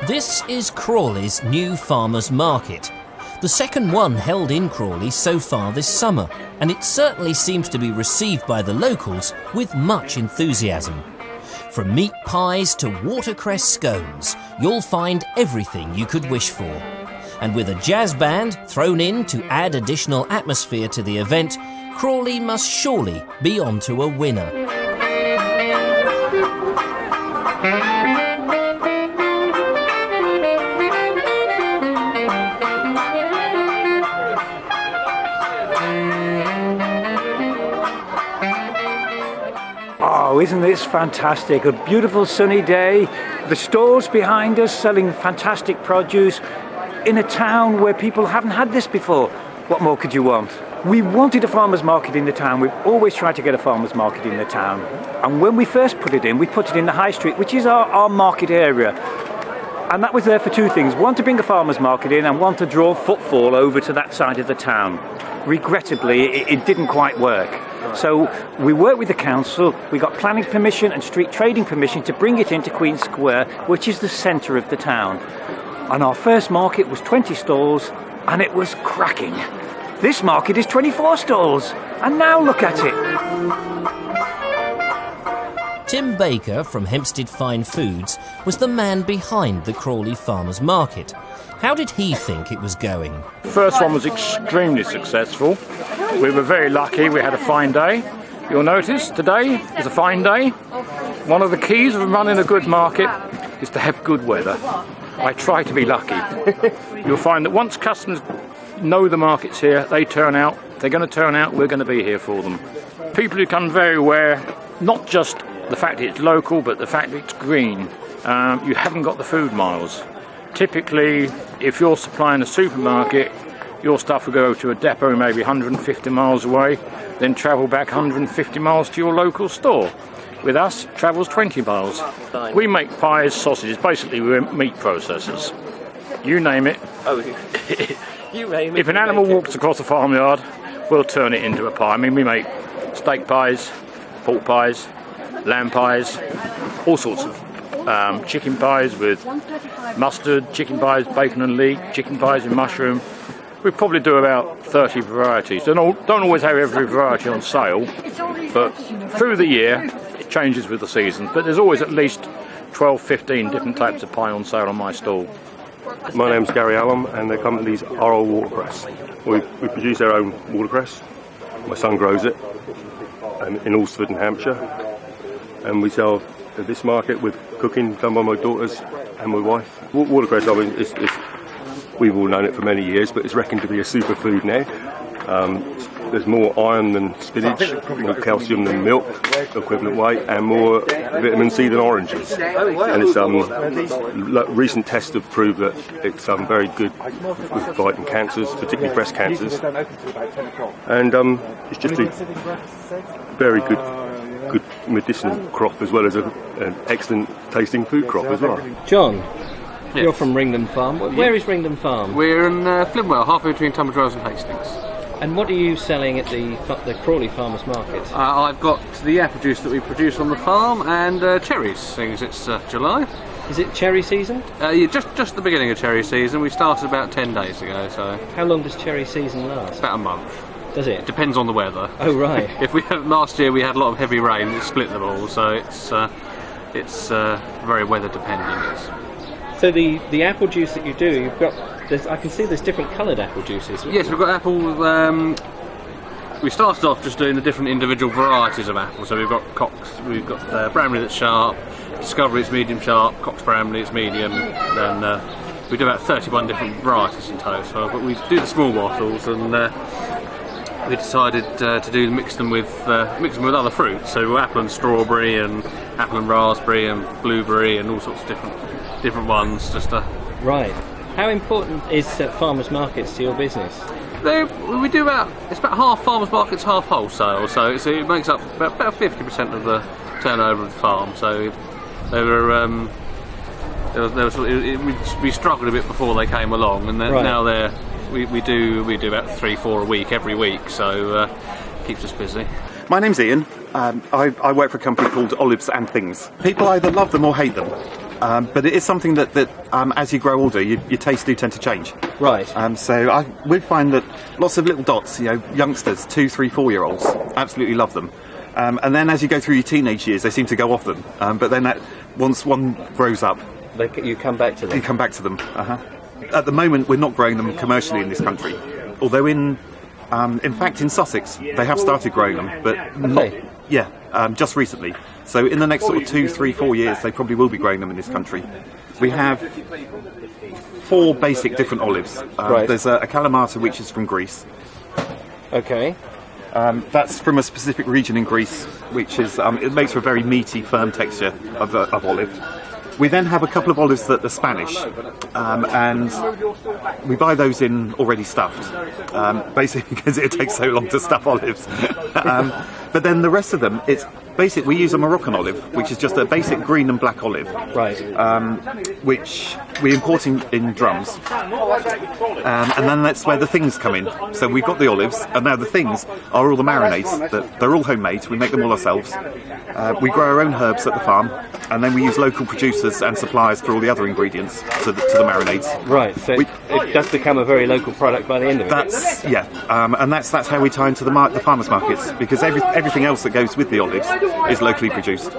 This is Crawley's new farmers market. The second one held in Crawley so far this summer, and it certainly seems to be received by the locals with much enthusiasm. From meat pies to watercress scones, you'll find everything you could wish for. And with a jazz band thrown in to add additional atmosphere to the event, Crawley must surely be onto a winner. Oh, isn't this fantastic? A beautiful sunny day, the stores behind us selling fantastic produce in a town where people haven't had this before. What more could you want? We wanted a farmer's market in the town. We've always tried to get a farmer's market in the town. And when we first put it in, we put it in the high street, which is our market area. And that was there for two things. One, to bring a farmer's market in, and one, to draw footfall over to that side of the town. Regrettably, it didn't quite work. So we worked with the council, we got planning permission and street trading permission to bring it into Queen Square, which is the centre of the town. And our first market was 20 stalls, and it was cracking. This market is 24 stalls, and now look at it. Tim Baker from Hempstead Fine Foods was the man behind the Crawley Farmers Market. How did he think it was going? First one was extremely successful. We were very lucky, we had a fine day. You'll notice today is a fine day. One of the keys of running a good market is to have good weather. I try to be lucky. You'll find that once customers know the market's here, they turn out. If they're going to turn out, we're going to be here for them. People become very aware, not just the fact it's local, but the fact it's green. You haven't got the food miles. Typically, if you're supplying a supermarket, your stuff will go to a depot maybe 150 miles away, then travel back 150 miles to your local store. With us, it travels 20 miles. We make pies, sausages, basically we're meat processors. You name it. You name it. If an animal walks across a farmyard, we'll turn it into a pie. I mean, we make steak pies, pork pies, lamb pies, all sorts of chicken pies with mustard, chicken pies, bacon and leek, chicken pies with mushroom. We probably do about 30 varieties. Don't always have every variety on sale, but through the year it changes with the seasons. But there's always at least 12, 15 different types of pie on sale on my stall. My name's Gary Allen, and the company's RO Watercress. We produce our own watercress. My son grows it in Alresford in Hampshire, and we sell at this market with cooking done by my daughters and my wife. Watercress, I mean, we've all known it for many years, but it's reckoned to be a superfood now. There's more iron than spinach, more calcium than milk, equivalent weight, and more vitamin C than oranges. And it's recent tests have proved that it's very good with fighting cancers, particularly breast cancers. And it's just a very good medicinal crop, as well as an excellent tasting food crop as well. John, you're from Ringdon Farm. Where is Ringdon Farm? We're in Flimwell, halfway between Tunbridge Wells and Hastings. And what are you selling at the Crawley Farmers Market? I've got the apple juice that we produce on the farm and cherries, seeing as it's July. Is it cherry season? Yeah, just the beginning of cherry season. We started about 10 days ago. So how long does cherry season last? About a month. Does it? Depends on the weather. Oh right. If we had last year, we had a lot of heavy rain. It split them all, so it's very weather dependent. So the apple juice that you do, you've got. I can see there's different coloured apple juices. Yes, we've got apple. We started off just doing the different individual varieties of apple. So we've got Cox, we've got Bramley that's sharp, Discovery it's medium sharp, Cox Bramley it's medium. Then we do about 31 different varieties in total. But we do the small bottles, and we decided to mix them with other fruits. So apple and strawberry, and apple and raspberry, and blueberry, and all sorts of different ones. Right. How important is farmers markets to your business? We do it's about half farmers markets, half wholesale. So it makes up about 50% of the turnover of the farm. So we struggled a bit before they came along, and now we do about 3-4 a week every week. So keeps us busy. My name's Ian. I work for a company called Olives and Things. People either love them or hate them. but it is something that as you grow older, your tastes do tend to change. Right. So we find that lots of little dots, youngsters, 2, 3, 4-year-olds, absolutely love them. And then as you go through your teenage years, they seem to go off them. But then once one grows up, You come back to them. you come back to them. At the moment, we're not growing them commercially in this country. Although in fact, in Sussex, they have started growing them, but just recently. So in the next sort of 2, 3, 4 years, they probably will be growing them in this country. We have 4 basic different olives. There's a Kalamata, which is from Greece. Okay. That's from a specific region in Greece, which is it makes for a very meaty, firm texture of olive. We then have a couple of olives that are Spanish, and we buy those in already stuffed, basically because it takes so long to stuff olives. But then the rest of them, it's basic. We use a Moroccan olive, which is just a basic green and black olive, Right. which we import in drums, and then that's where the things come in. So we've got the olives, and now the things are all the marinades. They're all homemade. We make them all ourselves. We grow our own herbs at the farm, and then we use local producers and suppliers for all the other ingredients to the marinades. Right. So it does become a very local product by the end of it. And that's how we tie into the farmers markets, because everything else that goes with the olives is locally produced.